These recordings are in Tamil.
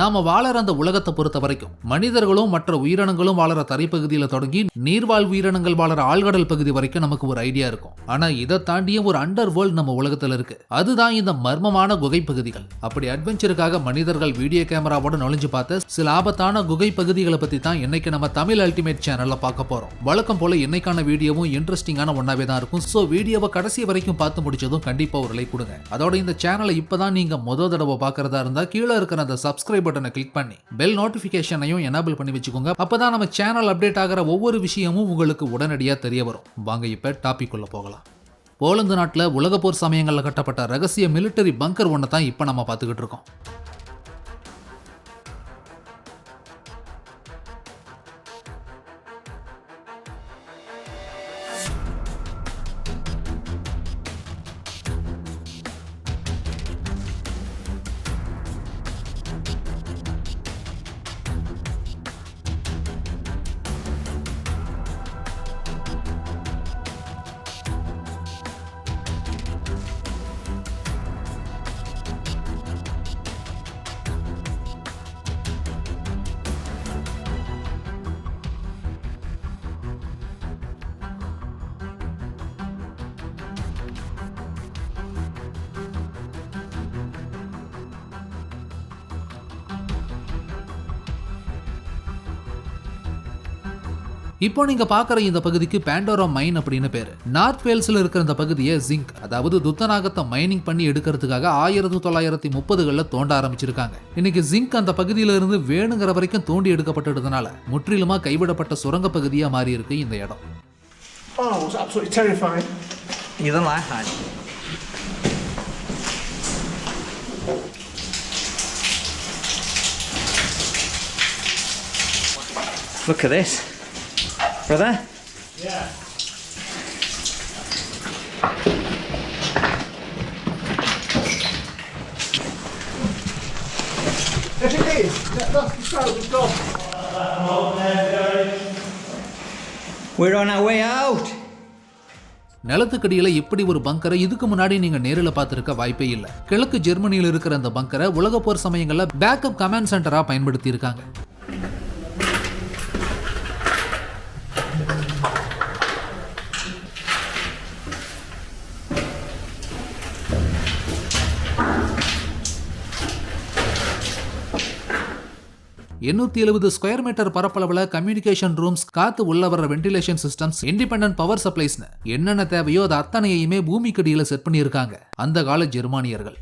நாம வாழற அந்த உலகத்தை பொறுத்த வரைக்கும் மனிதர்களும் மற்ற உயிரினங்களும் வாழற தரைப்பகுதியில தொடங்கி நீர்வாழ் உயிரினங்கள் வாழற ஆழ்கடல் பகுதி வரைக்கும் நமக்கு ஒரு ஐடியா இருக்கும். ஆனா இதை தாண்டியும் ஒரு அண்டர் வேர்ல்ட் நம்ம உலகத்துல இருக்கு. அதுதான் இந்த மர்மமான குகை பகுதிகள். அப்படி அட்வென்ச்சருக்காக மனிதர்கள் வீடியோ கேமராவோட நுழைஞ்சு பார்த்த சில ஆபத்தான குகை பகுதிகளை பத்தி தான் இன்னைக்கு நம்ம தமிழ் அல்டிமேட் சேனல்ல பார்க்க போறோம். வழக்கம் போல இன்னைக்கான வீடியோவும் இன்ட்ரெஸ்டிங்கான ஒன்னாவே தான் இருக்கும். சோ வீடியோவை கடைசி வரைக்கும் பார்த்து முடிச்சதும் கண்டிப்பா ஒரு லைக் கொடுங்க. அதோட இந்த சேனலை இப்பதான் நீங்க முதல் தடவை பார்க்கறதா இருந்தா கீழே இருக்கிற அந்த சப்ஸ்கிரைப் பட்டனை கிளிக் பண்ணி பெல் நோட்டிபிகேஷனையும் எனேபிள் பண்ணி வச்சுக்கோங்க. அப்பதான் நம்ம சேனல் அப்டேட் ஆகிற ஒவ்வொரு விஷயமும் உங்களுக்கு உடனடியாக தெரிய வரும். வாங்க இப்ப டாபிக் உள்ள போகலாம். போலந்து நாட்டில் உலகப்போர் சமயங்களில் கட்டப்பட்ட ரகசிய மிலிட்டரி பங்கர் ஒன்றை தான் இப்போ நம்ம பார்த்துக்கிட்டு இருக்கோம். இப்போ நீங்க பாக்குற இந்த பகுதிக்கு பாண்டோரா மைன் அப்படின்னு பேரு. நார்த் வேல்ஸ்ல இருக்கிற இந்த பகுதியை ஜிங்க் அதாவது துத்தநாகத்தை மைனிங் பண்ணி எடுக்கிறதுக்காக 1930களில் தோண்ட ஆரம்பிச்சிருக்காங்க. இன்னைக்கு ஜிங்க் அந்த பகுதியில இருந்து வேணுங்கிற வரைக்கும் தோண்டி எடுக்கப்பட்டதுனால முற்றிலுமா கைவிடப்பட்ட சுரங்க பகுதியா மாறி இருக்கு இந்த இடம். Look at this. Brother? Yeah. If it is, that's the start we've got. We're on our way out. நிலத்துக்கடியில இப்படி ஒரு பங்கரை இதுக்கு முன்னாடி நீங்க நேரில் பார்த்திருக்க வாய்ப்பே இல்லை. கிழக்கு ஜெர்மனியில் இருக்கிற அந்த பங்கரை உலகப்போர் சமயங்கள்ல பேக்கப் கமாண்ட் சென்டரா பயன்படுத்தி இருக்காங்க. ஸ்கொயர் மீட்டர் பரப்பளவுல கம்யூனிகேஷன் ரூம்ஸ், காத்து உள்ள வர்ற வென்டிலேஷன் சிஸ்டம்ஸ், இண்டிபெண்டன்ட் பவர் சப்ளைஸ்னு என்னென்ன தேவையோ அது அத்தனையுமே பூமிக்கடியில செட் பண்ணியிருக்காங்க அந்த கால ஜெர்மானியர்கள்.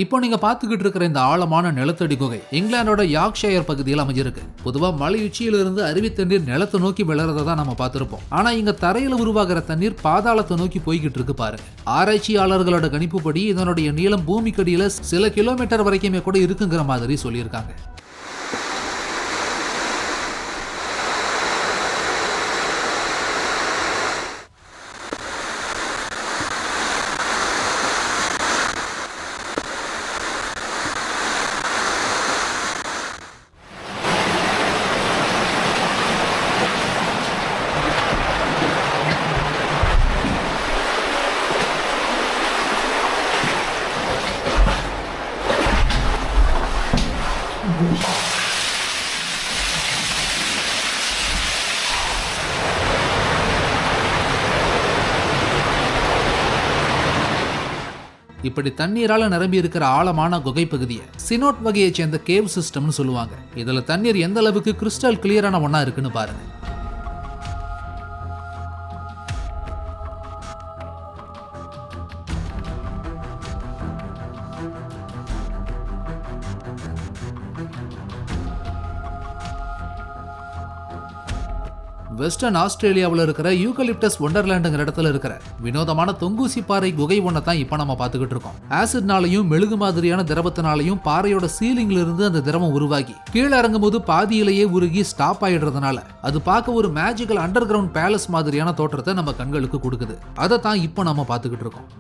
இப்போ நீங்க பாத்துக்கிட்டு இருக்கிற இந்த ஆழமான நிலத்தடி குகை இங்கிலாந்தோட யார்க்ஷயர் பகுதியில் அமைஞ்சிருக்கு. பொதுவா மலை உச்சியிலிருந்து அருவி தண்ணீர் நிலத்தை நோக்கி விழறதை தான் நம்ம பார்த்திருப்போம். ஆனா இங்க தரையில உருவாகிற தண்ணீர் பாதாளத்தை நோக்கி போய்கிட்டு இருக்கு பாருங்க. ஆராய்ச்சியாளர்களோட கணிப்புப்படி இதனுடைய நீளம் பூமிக்கடியில சில கிலோமீட்டர் வரைக்குமே கூட இருக்குங்கிற மாதிரி சொல்லியிருக்காங்க. இப்படி தண்ணீரால நிரம்பி இருக்கிற ஆழமான குகை பகுதியை சினோட் வகையை சேர்ந்த கேவ் சிஸ்டம்னு சொல்லுவாங்க. இதுல தண்ணீர் எந்த அளவுக்கு கிறிஸ்டல் கிளியரான ஒண்ணா இருக்குன்னு பாருங்க. வெஸ்டர்ன் ஆஸ்திரேலியாவில் இருக்கிற யூகலிப்டஸ் ஒண்டர்லேண்டுங்கிற இடத்துல இருக்கிற வினோதமான தொங்கூசி பாறை குகை ஒன்றை தான் இப்ப நம்ம பார்த்துக்கிட்டு இருக்கோம். ஆசிட்னாலையும் மெழுகு மாதிரியான திரவத்தினாலையும் பாறையோட சீலிங்ல இருந்து அந்த திரவம் உருவாகி கீழே இறங்கும் போது பாதியிலேயே உருகி ஸ்டாப் ஆயிடுறதுனால அது பார்க்க ஒரு மேஜிக்கல் அண்டர் கிரவுண்ட் பேலஸ் மாதிரியான தோற்றத்தை நம்ம கண்களுக்கு கொடுக்குது. அதை தான் இப்ப நம்ம பார்த்துக்கிட்டு இருக்கோம்.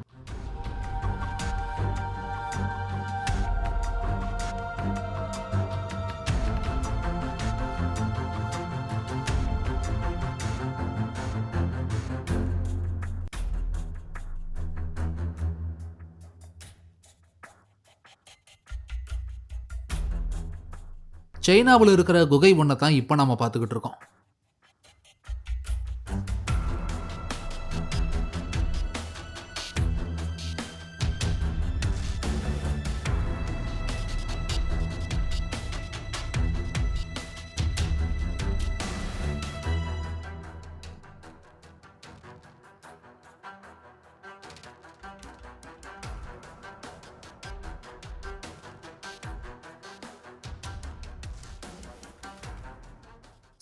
சைனாவில் இருக்கிற குகை ஒன்றை தான் இப்போ நம்ம பார்த்துக்கிட்டு இருக்கோம்.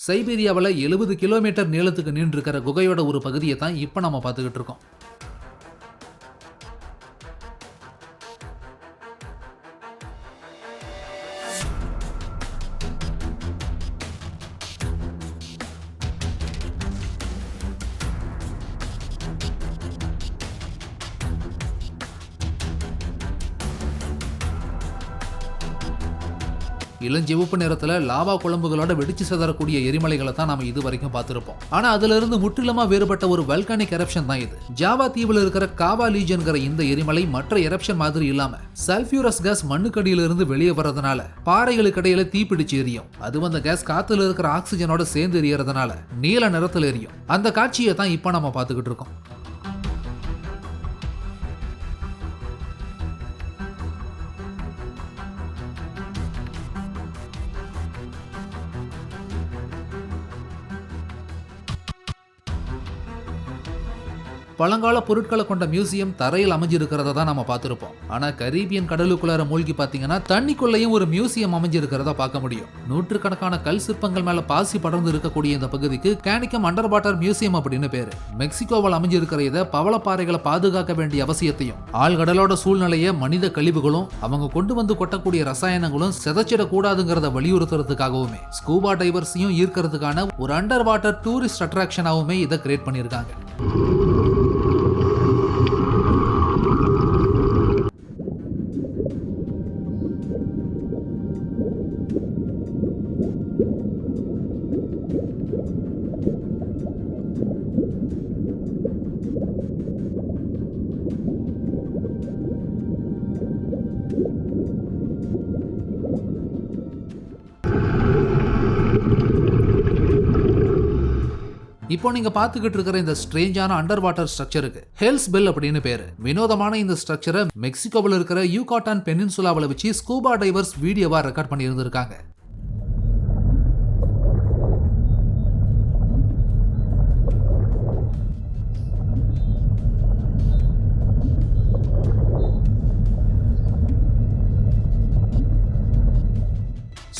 சைபீரியாவில் 70 கிலோமீட்டர் நீளத்துக்கு நீண்டிருக்கிற குகையோட ஒரு பகுதியை தான் இப்போ நம்ம பார்த்துக்கிட்டு இருக்கோம். இளஞ்சிவப்பு நிறத்துல லாவா குழம்புகளோட வெடிச்சு சிதறக்கூடிய எரிமலைகளை தான் நாம இது வரைக்கும் பார்த்திருப்போம். ஆனா அதுல இருந்து முற்றிலுமா வேறுபட்ட ஒரு வல்கானிக் எரப்ஷன் தான் இது. ஜாவா தீவுல இருக்கிற காவா லீஜன்கிற இந்த எரிமலை மற்ற எரப்ஷன் மாதிரி இல்லாம சல்பியூரஸ் கேஸ் மண்ணுக்கடியில இருந்து வெளியே வர்றதுனால பாறைகளுக்கு இடையில தீப்பிடிச்சு எரியும். அது அந்த கேஸ் காத்துல இருக்கிற ஆக்சிஜனோட சேர்ந்து எரியறதுனால நீல நிறத்துல எரியும். அந்த காட்சியை தான் இப்ப நம்ம பார்த்துக்கிட்டு இருக்கோம். பழங்கால பொருட்களை கொண்ட மியூசியம் தரையில் அமைஞ்சிருக்கிறத தான் நம்ம பார்த்திருப்போம். ஆனா கரீபியன் கடலுக்குள்ளார மூழ்கி பார்த்தீங்கன்னா தண்ணிக்குள்ளேயும் ஒரு மியூசியம் அமைஞ்சிருக்கிறத பார்க்க முடியும். நூற்றுக்கணக்கான கல் சிற்பங்கள் மேல பாசி படர்ந்து இருக்கக்கூடிய இந்த பகுதிக்கு கேனிக்கம் அண்டர் வாட்டர் மியூசியம் அப்படின்னு பேரு. மெக்சிகோவில் அமைஞ்சிருக்கிற இதை பவளப்பாறைகளை பாதுகாக்க வேண்டிய அவசியத்தையும் ஆழ்கடலோட சூழ்நிலையை மனித கழிவுகளும் அவங்க கொண்டு வந்து கொட்டக்கூடிய ரசாயனங்களும் செதச்சிடக்கூடாதுங்கிறத வலியுறுத்துறதுக்காகவுமே ஸ்கூபா டைவர்ஸையும் ஈர்க்கிறதுக்கான ஒரு அண்டர் வாட்டர் டூரிஸ்ட் அட்ராக்ஷனாகவுமே இதை கிரியேட் பண்ணியிருக்காங்க. இப்போ நீங்க பாத்துக்கிட்டு இருக்கிற இந்த ஸ்ட்ரேஞ்சான அண்டர் வாட்டர் ஸ்ட்ரக்சருக்கு ஹெல்ஸ் பெல் அப்படின்னு பேரு. வினோதமான இந்த ஸ்ட்ரக்சரை மெக்சிகோவில் இருக்கிற யூகாட்டான் பெனின்சுலாவில் வச்சு ஸ்கூபா டைவர்ஸ் வீடியோவா ரெக்கார்ட் பண்ணி இருந்திருக்காங்க.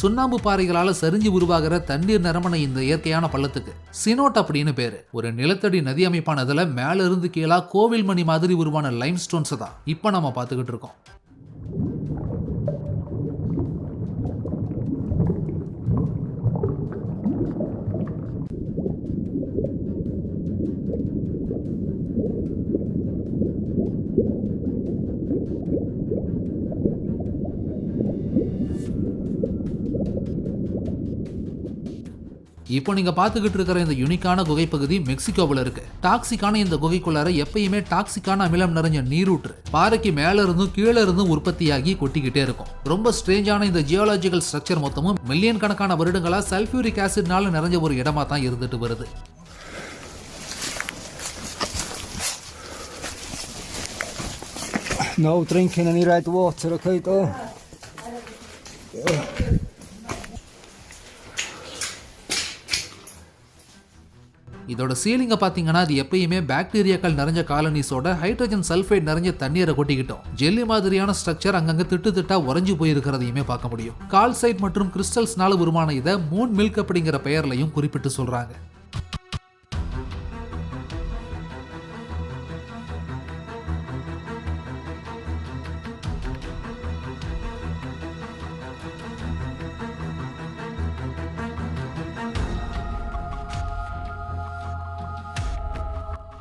சுண்ணாம்பு பாறைகளால சரிஞ்சு உருவாகிற தண்ணீர் நிரம்பின இந்த இயற்கையான பள்ளத்துக்கு சினோட் அப்படின்னு பேரு. ஒரு நிலத்தடி நதி அமைப்பானதுல மேல இருந்து கீழா கோவில் மணி மாதிரி உருவான லைம் ஸ்டோன்ஸ் தான் இப்ப நம்ம பார்த்துக்கிட்டு இருக்கோம். இப்போ நீங்க பாத்துக்கிட்டு இருக்கிற இந்த யூனிக்கான குகை பகுதி மெக்சிகோவில் இருக்கு. டாக்ஸிக்கான இந்த குகைக்குள்ளார எப்பயுமே டாக்ஸிக்கான அமிலம் நிறைஞ்ச நீரூற்று பாறைக்கு மேல இருந்தும் கீழே இருந்தும் உற்பத்தியாகி கொட்டிக்கிட்டே இருக்கும். ரொம்ப ஸ்ட்ரேஞ்சான இந்த ஜியோலாஜிக்கல் ஸ்ட்ரக்சர் மொத்தமும் மில்லியன் கணக்கான வருடங்களா சல்பியூரிக் ஆசிட்னால நிறைஞ்ச ஒரு இடமா தான் இருந்துட்டு வருது. No drinking any red water, okay, though? இதோட சீலிங்க பாத்தீங்கன்னா அது எப்பயுமே பாக்டீரியாக்கள் நிறைஞ்ச காலனிஸோட ஹைட்ரஜன் சல்ஃபைட் நிறைஞ்ச தண்ணீரை கொட்டிக்கிட்டோம். ஜெல்லி மாதிரியான ஸ்ட்ரக்சர் அங்கங்க திட்டு திட்டா உறைஞ்சு போயிருக்கிறதையுமே பார்க்க முடியும். கால்சைட் மற்றும் கிறிஸ்டல்ஸ்னால உருவான இதை மூன் மில்க் அப்படிங்கிற பெயர்லையும் குறிப்பிட்டு சொல்றாங்க.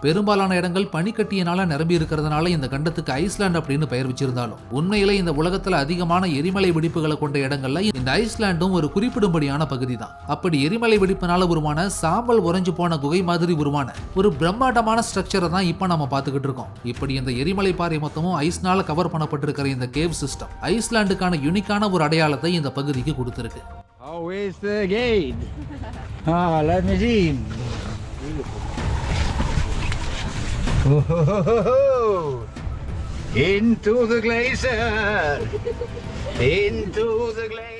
பெரும்பாலான இடங்கள் பனிக்கட்டியினால நிரம்பி இருக்கிறதுனால இந்த கண்டத்துக்கு ஐஸ்லாந்து அப்படின்னு பெயர் வச்சிருந்தாலும் உண்மையிலே இந்த உலகத்துல அதிகமான எரிமலை வெடிப்புகளை கொண்ட இடங்கள்ல இந்த ஐஸ்லாண்டும் ஒரு குறிப்பிடும்படியான பகுதி தான். அப்படி எரிமலை வெடிப்பினால உருவான சாம்பல் உறைஞ்சு போன குகை மாதிரி உருவான ஒரு பிரம்மாண்டமான ஸ்ட்ரக்சரை தான் இப்ப நம்ம பார்த்துக்கிட்டு இருக்கோம். இப்படி இந்த எரிமலை பாறை மொத்தமும் ஐஸ்னால கவர் பண்ணப்பட்டிருக்கிற இந்த கேவ் சிஸ்டம் ஐஸ்லாண்டுக்கான யூனிக்கான ஒரு அடையாளத்தை இந்த பகுதிக்கு கொடுத்திருக்கு. How is the gate? Let me see. Into the glacier. Into the glacier.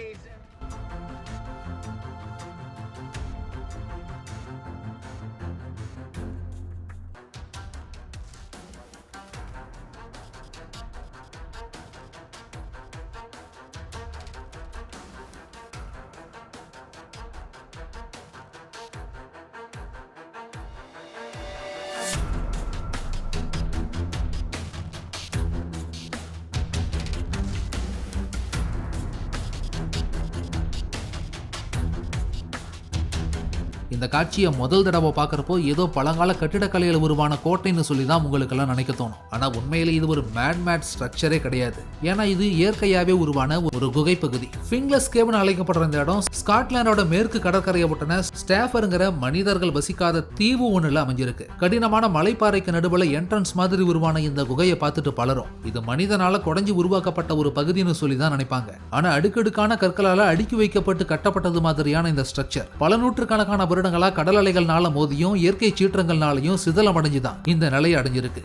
இந்த காட்சியை முதல் தடவை பார்க்கறப்போ ஏதோ பழங்கால கட்டிடக்கலையில் உருவான கோட்டைன்னு சொல்லி தான் உங்களுக்கெல்லாம் நினைக்க தோணும். ஆனா உண்மையில இது ஒரு மேட் ஸ்ட்ரக்சரே கிடையாது. ஏன்னா இது இயற்கையாவே உருவான ஒரு குகை பகுதி. ஃபிங்லஸ் கேவ்னு அழைக்கப்படுற இந்த இடம் ஸ்காட்லாண்டோட மேற்கு கடற்கரையை ஒட்டின ஸ்டாஃபருங்கிற மனிதர்கள் வசிக்காத தீவு ஒண்ணுல அமைஞ்சிருக்கு. கடினமான மலைப்பாறைக்கு நடுவுல என்ட்ரன்ஸ் மாதிரி உருவான இந்த குகையை பார்த்துட்டு பலரும் இது மனிதனால குடைஞ்சு உருவாக்கப்பட்ட ஒரு பகுதின்னு சொல்லி தான் நினைப்பாங்க. ஆனா அடுக்கடுக்கான கற்களால அடுக்கி வைக்கப்பட்டு கட்டப்பட்டது மாதிரியான இந்த ஸ்ட்ரக்சர் பல நூற்றுக்கணக்கான வருடங்களா கடல் அலைகள்னால மோதியும் இயற்கை சீற்றங்கள்னாலையும் சிதலம் அடைஞ்சுதான் இந்த நிலையை அடைஞ்சிருக்கு.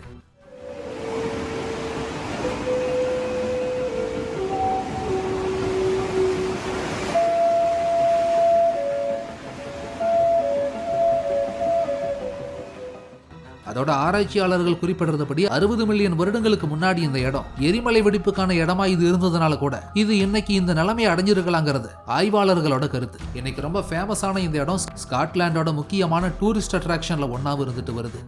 அதோட ஆராய்ச்சியாளர்கள் குறிப்பிடுறபடி 60 மில்லியன் வருடங்களுக்கு முன்னாடி இந்த இடம் எரிமலை வெடிப்புக்கான இடமா இது இருந்ததுனால கூட இது இன்னைக்கு இந்த நிலைமையை அடைஞ்சிருக்கலாங்கிறது ஆய்வாளர்களோட கருத்து. இன்னைக்கு ரொம்ப ஃபேமஸான இந்த இடம் ஸ்காட்லாண்டோட முக்கியமான டூரிஸ்ட் அட்ராக்ஷன்ல ஒன்னாவும் இருந்துட்டு வருது.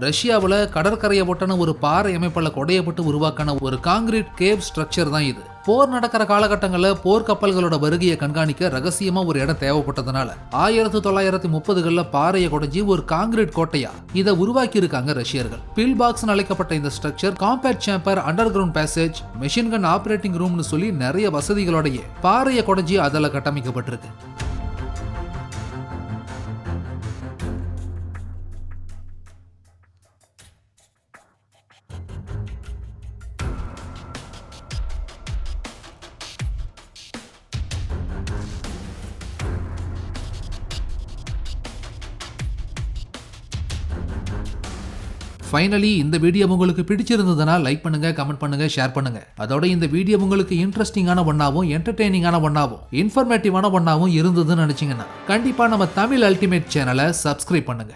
ரஷ்யாவில் கடற்கரையை ஒட்டன ஒரு பாறை அமைப்பில் கொடையப்பட்டு உருவாக்கான ஒரு காங்கிரீட் கேவ் ஸ்ட்ரக்சர் தான் இது. போர் நடக்கிற காலகட்டங்களில் போர்க்கப்பல்களோட வருகையை கண்காணிக்க ரகசியமா ஒரு இடம் தேவைப்பட்டதுனால 1930களில் பாறையை கொடைஞ்சி ஒரு காங்கிரீட் கோட்டையா இதை உருவாக்கி இருக்காங்க ரஷ்யர்கள். பில் பாக்ஸ் அழைக்கப்பட்ட இந்த structure compact chamber, underground passage, machine gun operating ரூம்னு சொல்லி நிறைய வசதிகளோடய பாறையை கொடைஞ்சி அதில் கட்டமைக்கப்பட்டிருக்கு. ஃபைனலி இந்த வீடியோ உங்களுக்கு பிடிச்சிருந்ததுன்னா லைக் பண்ணுங்க, கமெண்ட் பண்ணுங்க, ஷேர் பண்ணுங்க. அதோட இந்த வீடியோ உங்களுக்கு இன்ட்ரெஸ்டிங்கான ஒன்னாவும் என்டர்டெய்னிங்கான ஒன்னாவும் இன்ஃபர்மேட்டிவான ஒன்னாவும் இருந்ததுன்னு நினைச்சீங்கன்னா கண்டிப்பா நம்ம தமிழ் அல்டிமேட் சேனலை சப்ஸ்கிரைப் பண்ணுங்க.